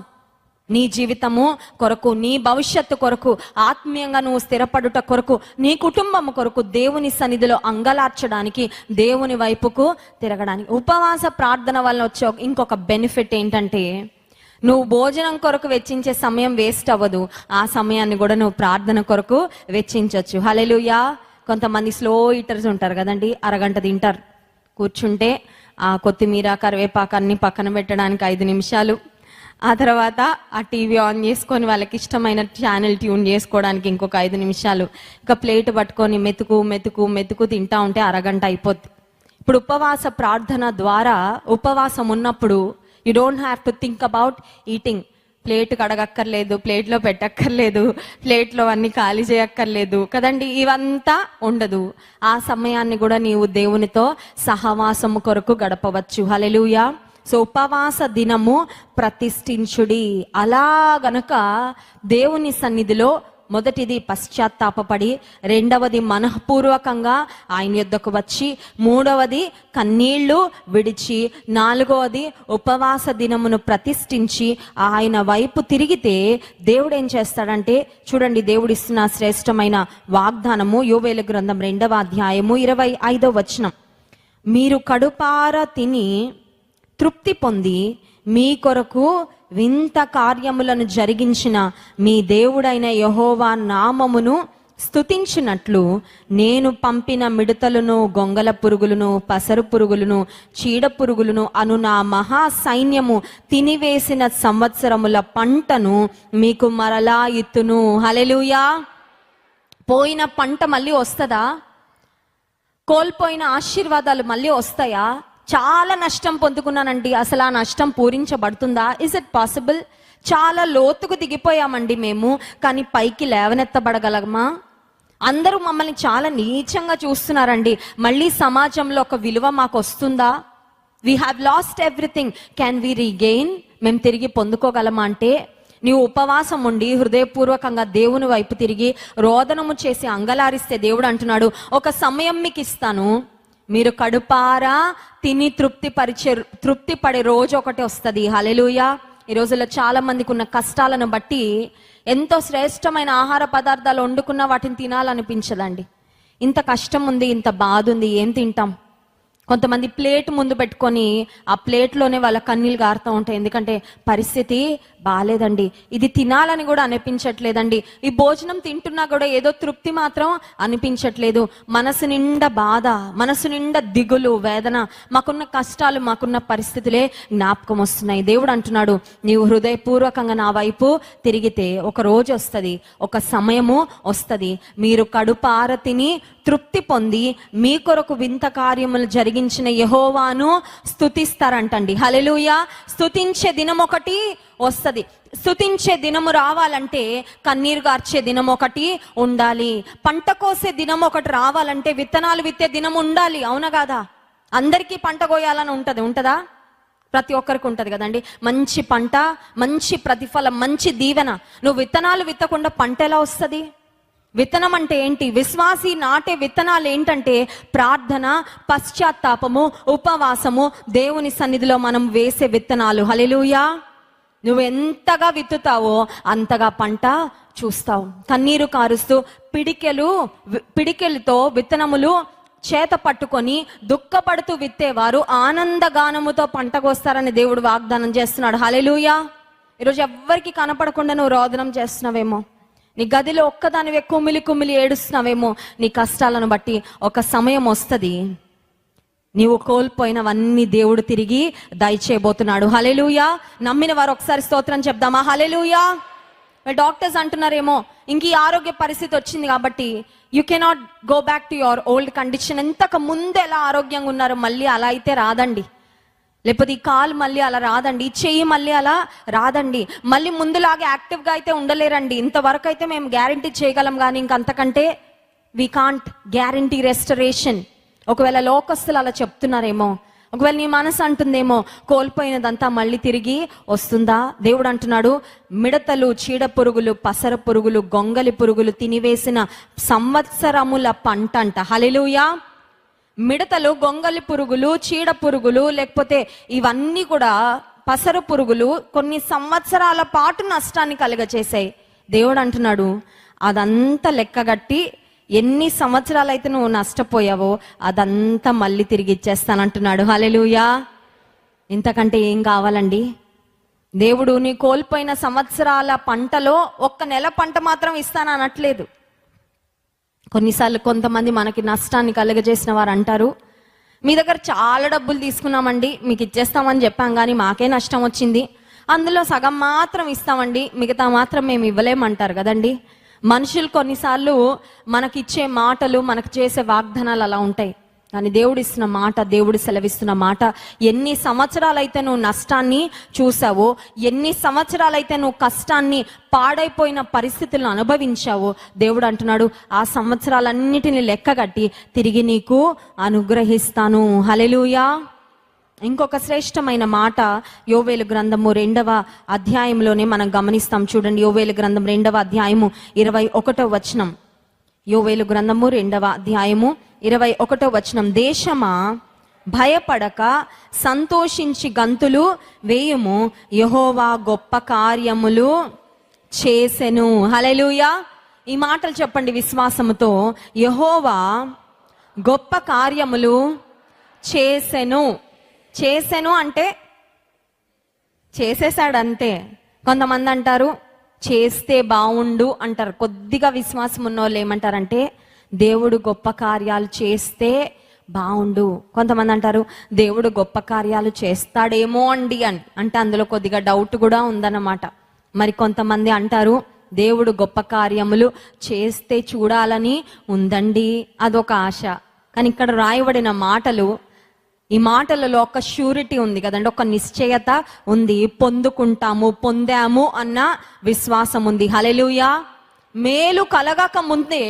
నీ జీవితము కొరకు, నీ భవిష్యత్తు కొరకు, ఆత్మీయంగా నువ్వు స్థిరపడుట కొరకు, నీ కుటుంబం కొరకు, దేవుని సన్నిధిలో అంగలార్చడానికి, దేవుని వైపుకు తిరగడానికి. ఉపవాస ప్రార్థన వల్ల వచ్చే ఇంకొక బెనిఫిట్ ఏంటంటే, నువ్వు భోజనం కొరకు వెచ్చించే సమయం వేస్ట్ అవ్వదు. ఆ సమయాన్ని కూడా నువ్వు ప్రార్థన కొరకు వెచ్చించవచ్చు. హల్లెలూయా. కొంతమంది స్లో ఈటర్స్ ఉంటారు కదండి, అరగంట తింటారు. కూర్చుంటే ఆ కొత్తిమీర కరివేపాకు అన్ని పక్కన పెట్టడానికి 5 నిమిషాలు, ఆ తర్వాత ఆ టీవీ ఆన్ చేసుకొని వాళ్ళకి ఇష్టమైన ఛానల్ ట్యూన్ చేసుకోవడానికి ఇంకొక 5 నిమిషాలు, ఇక ప్లేట్ పట్టుకొని మెతుకు తింటా ఉంటే అరగంట అయిపోద్ది. ఇప్పుడు ఉపవాస ప్రార్థన ద్వారా, ఉపవాసం ఉన్నప్పుడు you don't have to think about eating. Plate కడగక్కర్లేదు, ప్లేట్లో పెట్టక్కర్లేదు, ప్లేట్లో అన్ని ఖాళీ చేయక్కర్లేదు కదండి, ఇవంతా ఉండదు. ఆ సమయాన్ని కూడా నీవు దేవునితో సహవాసము కొరకు గడపవచ్చు. హల్లెలూయా. సో ఉపవాస దినము ప్రతిష్ఠించుడి. అలా గనక దేవుని సన్నిధిలో మొదటిది పశ్చాత్తాపపడి, రెండవది మనఃపూర్వకంగా ఆయన యొద్దకు వచ్చి, మూడవది కన్నీళ్లు విడిచి, నాలుగవది ఉపవాస దినమును ప్రతిష్ఠించి ఆయన వైపు తిరిగితే దేవుడు ఏం చేస్తాడంటే, చూడండి దేవుడు ఇస్తున్న శ్రేష్టమైన వాగ్దానము. యోవేలు గ్రంథం 2వ అధ్యాయము 25వ వచనం. మీరు కడుపార తిని తృప్తి పొంది మీ కొరకు వింత కార్యములను జరిగించిన మీ దేవుడైన యెహోవా నామమును స్తుతించినట్లు నేను పంపిన మిడతలను, గొంగల పురుగులను, పసరు పురుగులను, చీడ పురుగులను అను నా మహా సైన్యము తినివేసిన సంవత్సరముల పంటను మీకు మరలా ఇత్తును. హల్లెలూయా. పోయిన పంట మళ్ళీ వస్తుందా? కోల్పోయిన ఆశీర్వాదాలు మళ్ళీ వస్తాయా? చాలా నష్టం పొందుకున్నానండి, అసలు ఆ నష్టం పూరించబడుతుందా? Is it possible? చాలా లోతుకు దిగిపోయామండి మేము, కానీ పైకి లేవనెత్తబడగలమా? అందరూ మమ్మల్ని చాలా నీచంగా చూస్తున్నారండి, మళ్ళీ సమాజంలో ఒక విలువ మాకు వస్తుందా? We have lost everything, can we regain? మేము తిరిగి పొందుకోగలమా? అంటే నీవు ఉపవాసం ఉండి హృదయపూర్వకంగా దేవుని వైపు తిరిగి రోదనము చేసి అంగలారిస్తే దేవుడు అంటున్నాడు, ఒక సమయం మీకు ఇస్తాను, మీరు కడుపారా తిని తృప్తి పడే రోజు ఒకటి వస్తుంది. హల్లెలూయా. ఈ రోజుల్లో చాలా మందికి ఉన్న కష్టాలను బట్టి ఎంతో శ్రేష్టమైన ఆహార పదార్థాలు వండుకున్న వాటిని తినాలనిపించదండి. ఇంత కష్టం ఉంది, ఇంత బాధ ఉంది, ఏం తింటాం? కొంతమంది ప్లేట్ ముందు పెట్టుకొని ఆ ప్లేట్లోనే వాళ్ళ కన్నీళ్ళు గారుతూ ఉంటాయి, ఎందుకంటే పరిస్థితి బాలేదండి. ఇది తినాలని కూడా అనిపించట్లేదండి. ఈ భోజనం తింటున్నా కూడా ఏదో తృప్తి మాత్రం అనిపించట్లేదు. మనసు నిండా బాధ, మనసు నిండా దిగులు, వేదన, మాకున్న కష్టాలు, మాకున్న పరిస్థితులే జ్ఞాపకం వస్తున్నాయి. దేవుడు అంటున్నాడు, నీవు హృదయపూర్వకంగా నా వైపు తిరిగితే ఒక రోజు వస్తుంది, ఒక సమయము వస్తుంది, మీరు కడుపార తిని తృప్తి పొంది మీ కొరకు వింత కార్యములు జరిగించిన యెహోవాను స్తుతిస్తారంటండి. హల్లెలూయా. స్తుతించే దినం ఒకటి వస్తుంది. స్తుతించే దినము రావాలంటే కన్నీరు గార్చే దినం ఒకటి ఉండాలి. పంట కోసే దినం ఒకటి రావాలంటే విత్తనాలు విత్తే దినం ఉండాలి. అవునా కాదా? అందరికీ పంట కోయాలని ఉంటదా? ప్రతి ఒక్కరికి ఉంటది కదండి. మంచి పంట, మంచి ప్రతిఫలం, మంచి దీవెన. నువ్వు విత్తనాలు విత్తకుండా పంట ఎలా వస్తుంది? విత్తనం అంటే ఏంటి? విశ్వాసి నాటే విత్తనాలు ఏంటంటే ప్రార్థన, పశ్చాత్తాపము, ఉపవాసము, దేవుని సన్నిధిలో మనం వేసే విత్తనాలు. హల్లెలూయా. నువ్వు ఎంతగా విత్తుతావో అంతగా పంట చూస్తావు. కన్నీరు కారుస్తూ పిడికెలతో విత్తనములు చేత పట్టుకొని దుఃఖపడుతూ విత్తేవారు ఆనందగానముతో పంటకొస్తారని దేవుడు వాగ్దానం చేస్తున్నాడు. హల్లెలూయా. ఈరోజు ఎవ్వరికి కనపడకుండా నువ్వు రోదనం చేస్తున్నావేమో, నీ గదిలో ఒక్కదానివే కుమిలి ఏడుస్తున్నావేమో. నీ కష్టాలను బట్టి ఒక సమయం వస్తుంది, నీవు కోల్పోయినవన్నీ దేవుడు తిరిగి దయచేయబోతున్నాడు. హల్లెలూయా. నమ్మిన వారు ఒకసారి స్తోత్రం చెప్దామా? హల్లెలూయా. డాక్టర్స్ అంటున్నారేమో ఇంక ఈ ఆరోగ్య పరిస్థితి వచ్చింది కాబట్టి you cannot go back to your old condition. ఎంతకు ముందు ఎలా ఆరోగ్యంగా ఉన్నారో మళ్ళీ అలా అయితే రాదండి. లేకపోతే ఈ కాలు మళ్ళీ అలా రాదండి, ఈ చెయ్యి మళ్ళీ అలా రాదండి, మళ్ళీ ముందులాగే యాక్టివ్గా అయితే ఉండలేరండి. ఇంతవరకు అయితే మేము గ్యారంటీ చేయగలం, కానీ ఇంకంతకంటే వీ కాంట్ గ్యారంటీ రెస్టరేషన్. ఒకవేళ లోకస్తులు అలా చెప్తున్నారేమో, ఒకవేళ నీ మనసు అంటుందేమో కోల్పోయినదంతా మళ్ళీ తిరిగి వస్తుందా? దేవుడు అంటున్నాడు, మిడతలు, చీడ పురుగులు, పసర పురుగులు, గొంగలి పురుగులు తినివేసిన సంవత్సరముల పంట అంట. హల్లెలూయా. మిడతలు, గొంగలి పురుగులు, చీడ పురుగులు, లేకపోతే ఇవన్నీ కూడా పసర పురుగులు కొన్ని సంవత్సరాల పాటు నష్టాన్ని కలుగచేసాయి. దేవుడు అంటున్నాడు, అదంతా లెక్కగట్టి ఎన్ని సంవత్సరాలైతే నువ్వు నష్టపోయావో అదంతా మళ్ళీ తిరిగి ఇచ్చేస్తానంటున్నాడు. హల్లెలూయా. ఇంతకంటే ఏం కావాలండి? దేవుడు నీ కోల్పోయిన సంవత్సరాల పంటలో 1 నెల పంట మాత్రం ఇస్తాననట్లేదు. కొన్నిసార్లు కొంతమంది మనకి నష్టాన్ని కలుగజేసిన వారు అంటారు, మీ దగ్గర చాలా డబ్బులు తీసుకున్నామండి, మీకు ఇచ్చేస్తామని చెప్పాం కానీ మాకే నష్టం వచ్చింది, అందులో సగం మాత్రం ఇస్తామండి, మిగతా మాత్రం మేము ఇవ్వలేమంటారు కదండి. మనుషులు కొన్నిసార్లు మనకిచ్చే మాటలు, మనకు చేసే వాగ్దానాలు అలా ఉంటాయి. కానీ దేవుడు ఇస్తున్న మాట, దేవుడు సెలవిస్తున్న మాట, ఎన్ని సంవత్సరాలైతే నువ్వు నష్టాన్ని చూసావో, ఎన్ని సంవత్సరాలైతే నువ్వు కష్టాన్ని, పాడైపోయిన పరిస్థితులను అనుభవించావో, దేవుడు అంటున్నాడు ఆ సంవత్సరాలన్నిటిని లెక్కగట్టి తిరిగి నీకు అనుగ్రహిస్తాను. హల్లెలూయా. ఇంకొక శ్రేష్టమైన మాట యోవేలు గ్రంథము 2వ అధ్యాయంలోనే మనం గమనిస్తాం. చూడండి, యోవేలు గ్రంథం 2వ అధ్యాయము 21వ వచనం. యోవేలు గ్రంథము 2వ అధ్యాయము 21వ వచనం. దేశమా భయపడక సంతోషించి గంతులు వేయుము, యెహోవా గొప్ప కార్యములు చేసెను. హల్లెలూయా. ఈ మాటలు చెప్పండి విశ్వాసముతో. యెహోవా గొప్ప కార్యములు చేసెను. చేసెను అంటే చేసేసాడు అంతే. కొంతమంది అంటారు చేస్తే బాగుండు అంటారు. కొద్దిగా విశ్వాసం ఉన్న వాళ్ళు ఏమంటారంటే దేవుడు గొప్ప కార్యాలు చేస్తే బాగుండు. కొంతమంది అంటారు దేవుడు గొప్ప కార్యాలు చేస్తాడేమో అండి అని, అంటే అందులో కొద్దిగా డౌట్ కూడా ఉందన్నమాట. మరి కొంతమంది అంటారు దేవుడు గొప్ప కార్యములు చేస్తే చూడాలని ఉందండి, అదొక ఆశ. కానీ ఇక్కడ రాయబడిన మాటలు, ఈ మాటలలో ఒక ష్యూరిటీ ఉంది కదండి, ఒక నిశ్చయత ఉంది. పొందుకుంటాము, పొందాము అన్న విశ్వాసం ఉంది. హల్లెలూయా. మేలు కలగక ముందే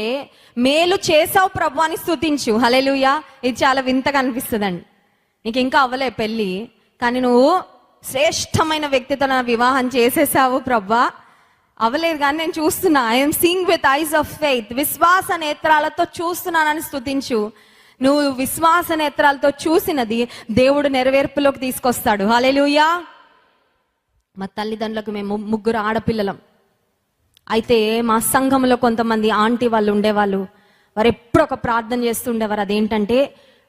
మేలు చేసావు ప్రభు అని స్తుతించు. హల్లెలూయా. ఇది చాలా వింతగా అనిపిస్తుందండి. నీకు ఇంకా అవ్వలే పెళ్ళి, కానీ నువ్వు శ్రేష్టమైన వ్యక్తితో నా వివాహం చేసేసావు ప్రభా, అవ్వలేదు కానీ నేను చూస్తున్నా, I'm seeing with eyes of faith, విశ్వాస నేత్రాలతో చూస్తున్నానని స్తుతించు. నువ్వు విశ్వాస నేత్రాలతో చూసినది దేవుడు నెరవేర్పులోకి తీసుకొస్తాడు. హల్లెలూయా. మా తల్లిదండ్రులకు మేము 3 ఆడపిల్లలం. అయితే మా సంఘంలో కొంతమంది ఆంటీ వాళ్ళు ఉండేవాళ్ళు, వారు ఎప్పుడు ఒక ప్రార్థన చేస్తుండేవారు. అదేంటంటే,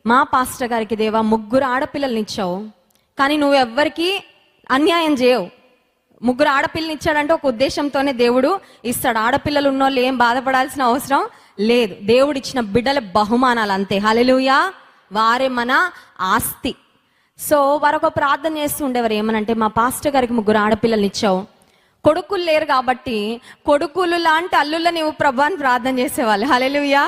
మా పాస్టర్ గారికి దేవా 3 ఆడపిల్లల్ని ఇచ్చావు, కానీ నువ్వు ఎవ్వరికి అన్యాయం చేయవు. 3 ఆడపిల్లని ఇచ్చాడంటే ఒక ఉద్దేశంతోనే దేవుడు ఇస్తాడు. ఆడపిల్లలు ఉన్నోళ్ళు ఏం బాధపడాల్సిన అవసరం లేదు. దేవుడు ఇచ్చిన బిడ్డల బహుమానాలు అంతే. హల్లెలూయా. వారే మన ఆస్తి. సో వారు ఒక ప్రార్థన చేస్తూ ఉండేవారు, ఏమనంటే మా పాస్టర్ గారికి 3 ఆడపిల్లల్ని ఇచ్చావు, కొడుకులు లేరు కాబట్టి కొడుకులు లాంటి అల్లుళ్ళ నీవు ప్రభు అని ప్రార్థన చేసేవాళ్ళు. హల్లెలూయా.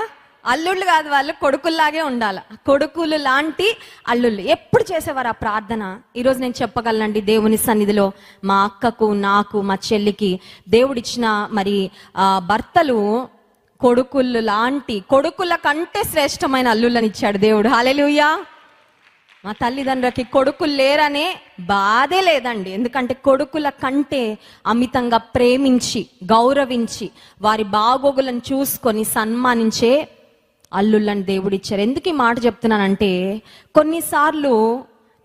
అల్లుళ్ళు కాదు, వాళ్ళు కొడుకుల్లాగే ఉండాలి. కొడుకులు లాంటి అల్లుళ్ళు ఎప్పుడు చేసేవారు ఆ ప్రార్థన. ఈరోజు నేను చెప్పగలనండి, దేవుని సన్నిధిలో మా అక్కకు, నాకు, మా చెల్లికి దేవుడిచ్చిన మరి భర్తలు కొడుకులు లాంటి, కొడుకుల కంటే శ్రేష్టమైన అల్లుళ్ళని ఇచ్చాడు దేవుడు. హల్లెలూయా. మా తల్లిదండ్రులకి కొడుకులు లేరనే బాధే లేదండి. ఎందుకంటే కొడుకుల కంటే అమితంగా ప్రేమించి, గౌరవించి, వారి బాగోగులను చూసుకొని సన్మానించే అల్లుళ్ళని దేవుడిచ్చారు. ఎందుకు ఈ మాట చెప్తున్నానంటే, కొన్నిసార్లు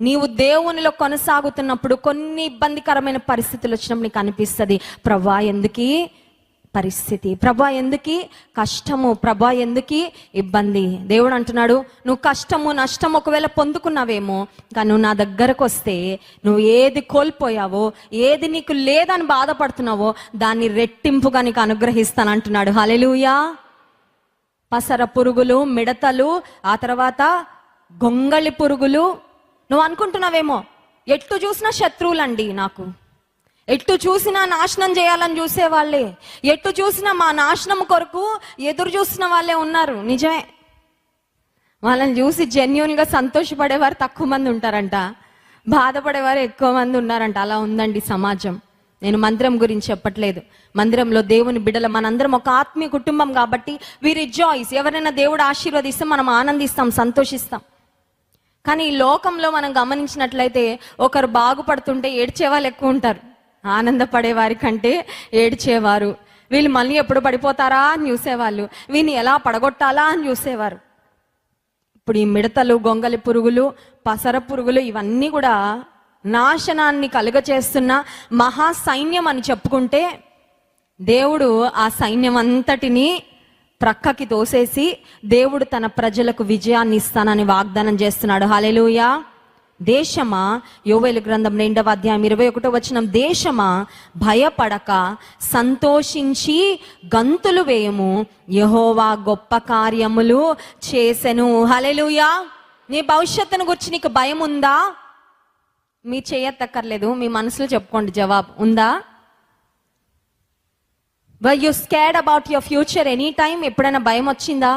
నీవు దేవునిలో కొనసాగుతున్నప్పుడు కొన్ని ఇబ్బందికరమైన పరిస్థితులు వచ్చినప్పుడు నీకు అనిపిస్తుంది, ప్రభా ఎందుకీ పరిస్థితి, ప్రభా ఎందుకీ కష్టము, ప్రభా ఎందుకీ ఇబ్బంది. దేవుడు అంటున్నాడు, నువ్వు కష్టము నష్టం ఒకవేళ పొందుకున్నావేమో, కానీ నువ్వు నా దగ్గరకు వస్తే నువ్వు ఏది కోల్పోయావో, ఏది నీకు లేదని బాధపడుతున్నావో దాన్ని రెట్టింపుగా నీకు అనుగ్రహిస్తాను అంటున్నాడు. హల్లెలూయా. పసర పురుగులు, మిడతలు, ఆ తర్వాత గొంగళి పురుగులు, నువ్వు అనుకుంటున్నావేమో ఎట్టు చూసినా శత్రువులండి, నాకు ఎట్టు చూసినా నాశనం చేయాలని చూసేవాళ్ళే, ఎట్టు చూసినా మా నాశనం కొరకు ఎదురు చూసిన వాళ్ళే ఉన్నారు. నిజమే, వాళ్ళని చూసి జెన్యూన్గా సంతోషపడేవారు తక్కువ మంది ఉంటారంట, బాధపడేవారు ఎక్కువ మంది ఉన్నారంట. అలా ఉందండి సమాజం. నేను మందిరం గురించి చెప్పట్లేదు. మందిరంలో దేవుని బిడ్డల మనందరం ఒక ఆత్మీయ కుటుంబం కాబట్టి వి రిజాయిస్. ఎవరైనా దేవుడు ఆశీర్వదిస్తే మనం ఆనందిస్తాం, సంతోషిస్తాం. కానీ ఈ లోకంలో మనం గమనించినట్లయితే ఒకరు బాగుపడుతుంటే ఏడ్చేవాళ్ళు ఎక్కువ ఉంటారు, ఆనందపడే వారి కంటే ఏడ్చేవారు. వీళ్ళు మళ్ళీ ఎప్పుడు పడిపోతారా అని చూసేవాళ్ళు, వీళ్ళని ఎలా పడగొట్టాలా అని చూసేవారు. ఇప్పుడు ఈ మిడతలు, గొంగలి పురుగులు, పసర పురుగులు ఇవన్నీ కూడా నాశనాన్ని కలుగచేస్తున్న మహా సైన్యం అని చెప్పుకుంటే, దేవుడు ఆ సైన్యం అంతటిని ప్రక్కకి తోసేసి దేవుడు తన ప్రజలకు విజయాన్ని ఇస్తానని వాగ్దానం చేస్తున్నాడు. హల్లెలూయా. దేశమా, యోవేలు గ్రంథం 2వ అధ్యాయం 21వ వచనం, దేశమా భయపడక సంతోషించి గంతులు వేయము, యెహోవా గొప్ప కార్యములు చేసెను. హల్లెలూయా. నీ భవిష్యత్తును గురించి నీకు భయం ఉందా? మీ చేయత్తక్కర్లేదు, మీ మనసులో చెప్పుకోండి జవాబు. ఉందా? Were you scared about your future any time? ఎప్పుడైనా భయం వచ్చిందా?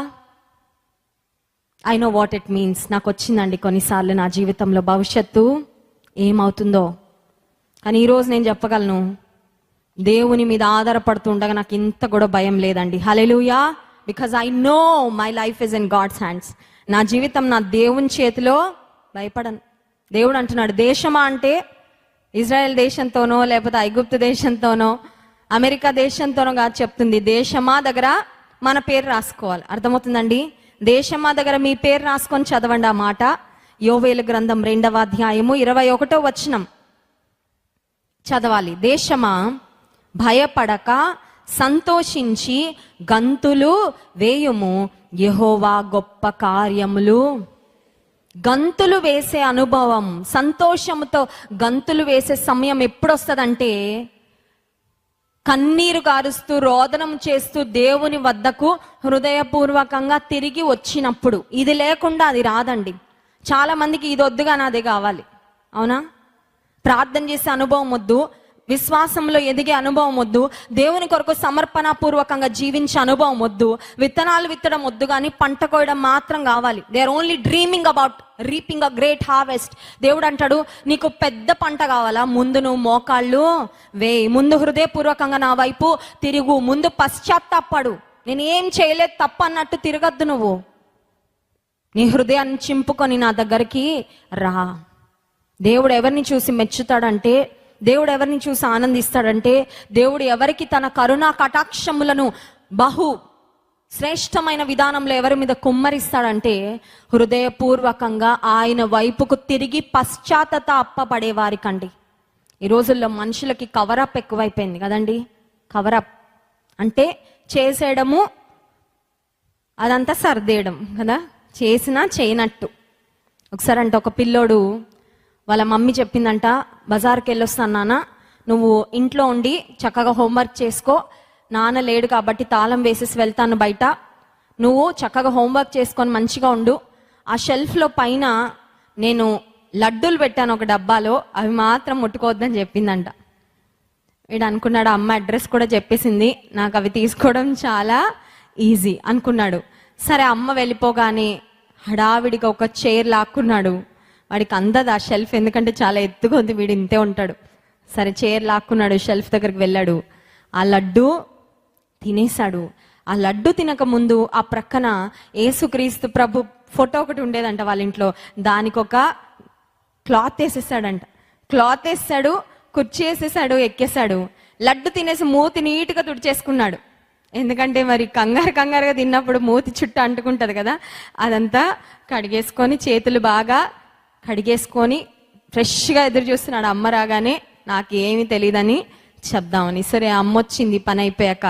I know what it means. నాకు వచ్చిందండి కొన్నిసార్లు నా జీవితంలో, భవిష్యత్తు ఏమవుతుందో. కానీ ఈరోజు నేను చెప్పగలను, దేవుని మీద ఆధారపడుతుండగా నాకు ఇంత కూడా భయం లేదండి. Hallelujah. Because I know my life is in God's hands. నా జీవితం నా దేవుని చేతిలో, భయపడను. దేవుడు అంటున్నాడు, దేశమా అంటే ఇజ్రాయెల్ దేశంతోనో లేకపోతే ఐగుప్తు దేశంతోనో అమెరికా దేశంతోనో కాదు చెప్తుంది. దేశమా దగ్గర మన పేరు రాసుకోవాలి. అర్థమవుతుందండి? దేశమా దగ్గర మీ పేరు రాసుకొని చదవండి ఆ మాట. యోవేలు గ్రంథం 2వ అధ్యాయము 21వ వచనం చదవాలి. దేశమా భయపడక సంతోషించి గంతులు వేయుము, యెహోవా గొప్ప కార్యములు. గంతులు వేసే అనుభవం, సంతోషంతో గంతులు వేసే సమయం ఎప్పుడు వస్తుందంటే, కన్నీరు గారుస్తూ రోదనం చేస్తూ దేవుని వద్దకు హృదయపూర్వకంగా తిరిగి వచ్చినప్పుడు. ఇది లేకుండా అది రాదండి. చాలా మందికి ఇది వద్దుగా నాదే కావాలి, అవునా? ప్రార్థన చేసే అనుభవం వద్దు, విశ్వాసంలో ఎదిగే అనుభవం వద్దు, దేవుని కొరకు సమర్పణ పూర్వకంగా జీవించే అనుభవం వద్దు, విత్తనాలు విత్తడం వద్దు, కానీ పంట కోయడం మాత్రం కావాలి. They are only dreaming about reaping a great harvest. దేవుడు అంటాడు, నీకు పెద్ద పంట కావాలా? ముందు నువ్వు మోకాళ్ళు వేయి, ముందు హృదయపూర్వకంగా నా వైపు తిరుగు, ముందు పశ్చాత్తాపడు. నేను ఏం చేయలేదు తప్పు అన్నట్టు తిరగద్దు. నువ్వు నీ హృదయాన్ని చింపుకొని నా దగ్గరికి రా. దేవుడు ఎవరిని చూసి మెచ్చుతాడంటే, దేవుడు ఎవరిని చూసి ఆనందిస్తాడంటే, దేవుడు ఎవరికి తన కరుణా కటాక్షములను బహు శ్రేష్టమైన విధానంలో ఎవరి మీద కుమ్మరిస్తాడంటే, హృదయపూర్వకంగా ఆయన వైపుకు తిరిగి పశ్చాత్తాపపడే వారికండి. ఈ రోజుల్లో మనుషులకి కవరప్ ఎక్కువైపోయింది కదండి. కవరప్ అంటే చేసేయడము, అదంతా సర్దేయడం కదా, చేసినా చేయనట్టు. ఒకసారి అంటే ఒక పిల్లోడు వాళ్ళ మమ్మీ చెప్పిందంట, బజార్కి వెళ్ళొస్తాను నాన్న, నువ్వు ఇంట్లో ఉండి చక్కగా హోంవర్క్ చేసుకో, నాన్న లేడు కాబట్టి తాళం వేసేసి వెళ్తాను బయట, నువ్వు చక్కగా హోంవర్క్ చేసుకొని మంచిగా ఉండు. ఆ షెల్ఫ్లో పైన నేను లడ్డూలు పెట్టాను ఒక డబ్బాలో, అవి మాత్రం ముట్టుకోవద్దని చెప్పిందంట. వీడు అనుకున్నాడు, అమ్మ అడ్రస్ కూడా చెప్పేసింది, నాకు అవి తీసుకోవడం చాలా ఈజీ అనుకున్నాడు. సరే అమ్మ వెళ్ళిపోగానే హడావిడిగా ఒక చైర్ లాక్కున్నాడు. వాడికి అందదు ఆ షెల్ఫ్, ఎందుకంటే చాలా ఎత్తుగా ఉంది, వీడు ఇంతే ఉంటాడు. సరే చైర్ లాక్కున్నాడు, షెల్ఫ్ దగ్గరికి వెళ్ళాడు, ఆ లడ్డు తినేశాడు. ఆ లడ్డు తినక ముందు ఆ ప్రక్కన యేసుక్రీస్తు ప్రభు ఫోటో ఒకటి ఉండేదంట వాళ్ళ ఇంట్లో, దానికి ఒక క్లాత్ వేసేసాడంట. క్లాత్ వేసాడు, కుర్చీ వేసేసాడు, ఎక్కేశాడు. లడ్డు తినేసి మూతి నీట్గా తుడిచేసుకున్నాడు. ఎందుకంటే మరి కంగారుగా తిన్నప్పుడు మూతి చుట్టూ అంటుకుంటుంది కదా, అదంతా కడిగేసుకొని చేతులు బాగా కడిగేసుకొని ఫ్రెష్గా ఎదురు చూస్తున్నాడు అమ్మ రాగానే నాకేమీ తెలియదని చెప్దామని. సరే అమ్మ వచ్చింది పని అయిపోయాక,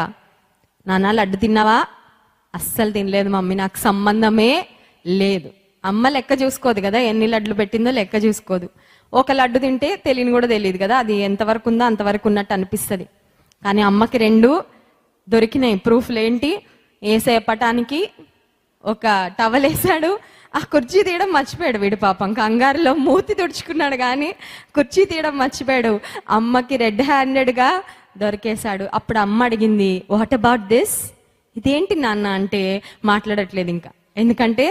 నాన్న లడ్డు తిన్నావా? అస్సలు తినలేదు మమ్మీ, నాకు సంబంధమే లేదు. అమ్మ లెక్క చూసుకోదు కదా, ఎన్ని లడ్లు పెట్టిందో లెక్క చూసుకోదు. ఒక లడ్డు తింటే తెలియని కూడా తెలియదు కదా, అది ఎంతవరకు ఉందో అంతవరకు ఉన్నట్టు అనిపిస్తుంది. కానీ అమ్మకి 2 దొరికినాయి. ప్రూఫ్లు ఏంటి? ఏసే పటానికి ఒక టవల్ వేసాడు, ఆ కుర్చీ తీయడం మర్చిపోయాడు వీడు. పాపం కంగారులో మూతి తుడుచుకున్నాడు కానీ కుర్చీ తీయడం మర్చిపోయాడు. అమ్మకి రెడ్ హ్యాండెడ్గా దొరికేశాడు. అప్పుడు అమ్మ అడిగింది, వాట్ అబౌట్ దిస్? ఇదేంటి నాన్న అంటే మాట్లాడట్లేదు ఇంకా. ఎందుకంటే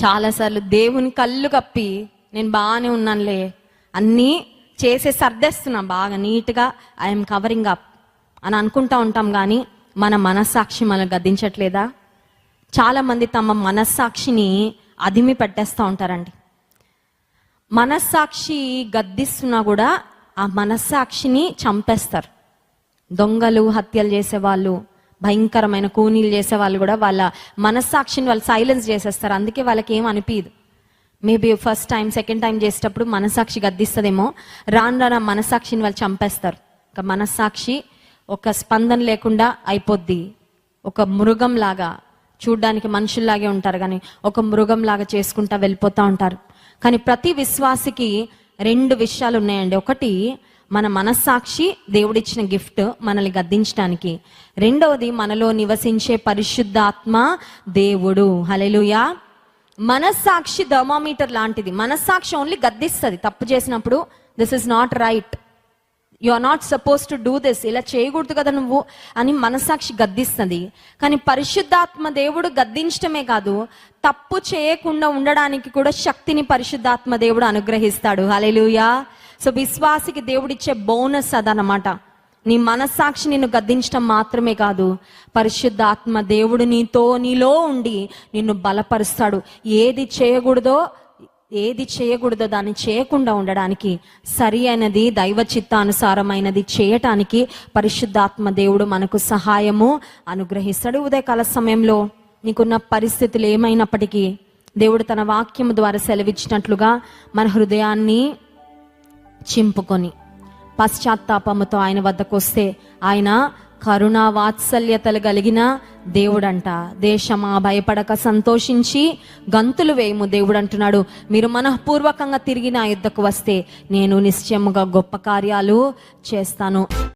చాలాసార్లు దేవుని కళ్ళు కప్పి నేను బాగానే ఉన్నానులే అన్నీ చేసే సర్దేస్తున్నా బాగా నీట్గా, ఐఎమ్ కవరింగ్ అప్ అని అనుకుంటా ఉంటాం. కానీ మన మనస్సాక్షి మనం గద్దించట్లేదా? చాలామంది తమ మనస్సాక్షిని అదిమి పెట్టేస్తూ ఉంటారండి. మనస్సాక్షి గద్దిస్తున్నా కూడా ఆ మనస్సాక్షిని చంపేస్తారు. దొంగలు, హత్యలు చేసేవాళ్ళు, భయంకరమైన కూనీలు చేసేవాళ్ళు కూడా వాళ్ళ మనస్సాక్షిని వాళ్ళు సైలెన్స్ చేసేస్తారు. అందుకే వాళ్ళకి ఏం అనిపించదు. Maybe first time, second time చేసేటప్పుడు మనస్సాక్షి గద్దిస్తుందేమో, రాను మనస్సాక్షిని వాళ్ళు చంపేస్తారు. ఒక మనస్సాక్షి ఒక స్పందన లేకుండా అయిపోద్ది. ఒక మృగంలాగా, చూడ్డానికి మనుషుల్లాగే ఉంటారు కానీ ఒక మృగంలాగా చేసుకుంటా వెళ్ళిపోతూ ఉంటారు. కానీ ప్రతి విశ్వాసికి 2 విషయాలు ఉన్నాయండి. ఒకటి, మన మనస్సాక్షి దేవుడిచ్చిన గిఫ్ట్ మనల్ని గద్దించడానికి. రెండవది, మనలో నివసించే పరిశుద్ధాత్మ దేవుడు. హల్లెలూయా. మనస్సాక్షి థర్మామీటర్ లాంటిది. మనస్సాక్షి ఓన్లీ గద్దిస్తుంది తప్పు చేసినప్పుడు. This is not right, you are not suppose to do this, ఇలా చేయకూడదు కదా నువ్వు అని మనస్సాక్షి గద్దిస్తుంది. కానీ పరిశుద్ధాత్మ దేవుడు గద్దించటమే కాదు, తప్పు చేయకుండా ఉండడానికి కూడా శక్తిని పరిశుద్ధాత్మ దేవుడు అనుగ్రహిస్తాడు. హల్లెలూయా. సో విశ్వాసికి దేవుడిచ్చే బోనస్ అదనమాట. నీ మనస్సాక్షి నిన్ను గద్దించడం మాత్రమే కాదు, పరిశుద్ధాత్మ దేవుడు నీలో ఉండి నిన్ను బలపరుస్తాడు. ఏది చేయకూడదో దాన్ని చేయకుండా ఉండడానికి, సరి అయినది దైవ చిత్తానుసారమైనది చేయటానికి పరిశుద్ధాత్మ దేవుడు మనకు సహాయము అనుగ్రహిస్తాడు. ఉదయకాల సమయంలో నీకున్న పరిస్థితులు ఏమైనప్పటికీ దేవుడు తన వాక్యము ద్వారా సెలవిచ్చినట్లుగా మన హృదయాన్ని చింపుకొని పశ్చాత్తాపముతో ఆయన వద్దకు వస్తే ఆయన కరుణా వాత్సల్యతలు కలిగిన దేవుడంట. దేశమా భయపడక సంతోషించి గంతులు వేయము దేవుడు అంటున్నాడు. మీరు మనఃపూర్వకంగా తిరిగి నా యుద్ధకు వస్తే నేను నిశ్చయముగా గొప్ప కార్యాలు చేస్తాను.